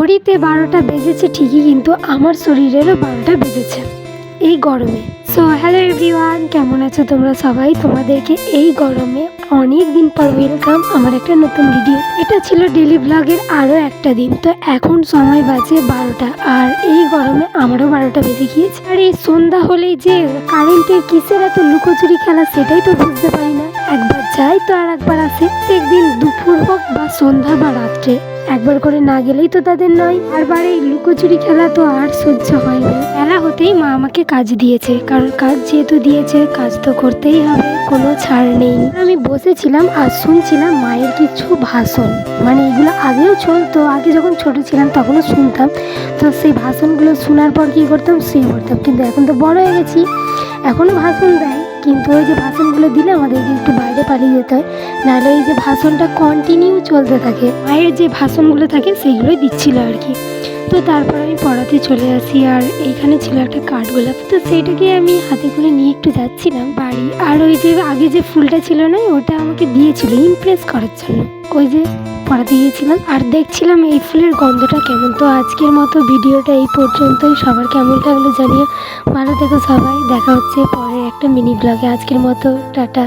ঘড়িতে 12টা বেজেছে ঠিকই, কিন্তু আমার শরীরেরও 12টা বেজেছে এই গরমে। সো হ্যালো এভরিওয়ান, কেমন আছো তোমরা সবাই? তোমাদেরকে এই গরমে অনেক দিন পর ওয়েলকাম আমার একটা নতুন ভিডিও। এটা ছিল ডেলি ব্লগের আরও একটা দিন। তো এখন সময় বাজে 12টা, আর এই গরমে আমারও 12টা বেজে গিয়েছে। আর এই সন্ধ্যা হলেই যে কারেন্টের কিসের এত লুকোচুরি খেলা, সেটাই তো বুঝতে পারি না। একবার যাই তো আর একবার আসে। প্রত্যেকদিন দুপুর হোক বা সন্ধ্যা বা রাত্রে, একবার করে না গেলেই তো তাদের নয়। বারবার এই লুকোচুরি খেলা তো আর সহ্য হয় না। বেলা হতেই মা আমাকে কাজ দিয়েছে, কারণ কাজ যেহেতু দিয়েছে কাজ তো করতেই হবে, কোনো ছাড় নেই। আমি বসেছিলাম আর শুনছিলাম মায়ের কিছু ভাষণ। মানে এগুলো আগেও চলতো, আগে যখন ছোট ছিলাম তখনও শুনতাম। তো সেই ভাষণগুলো শোনার পর কী করতাম, শুয়ে পড়তাম। কিন্তু এখন তো বড় হয়ে গেছি, এখনও ভাষণ দেয়, কিন্তু ওই যে ভাষণগুলো দিলে আমাদেরকে একটু বাইরে পালিয়ে যেতে হয়, নাহলে এই যে ভাষণটা কন্টিনিউ চলতে থাকে। মায়ের যে ভাষণগুলো থাকে সেইগুলোই দিচ্ছিল আর কি। তো তারপর আমি পড়াতে চলে আসি, আর এইখানে ছিল একটা কাঠগোলাপ। তো সেইটাকে আমি হাতে করে নিয়ে একটু যাচ্ছিলাম বাড়ি। আর ওই যে আগে যে ফুলটা ছিল না, ওটা আমাকে দিয়েছিল ইমপ্রেস করার জন্য। ওই যে পড়াতে গিয়েছিলাম আর দেখছিলাম এই ফুলের গন্ধটা কেমন। তো আজকের মতো ভিডিওটা এই পর্যন্তই। সবার কেমন লাগলো জানিও। ভালো থেকো সবাই, দেখা হচ্ছে পরে একটা মিনি ব্লগে। আজকের মতো টাটা।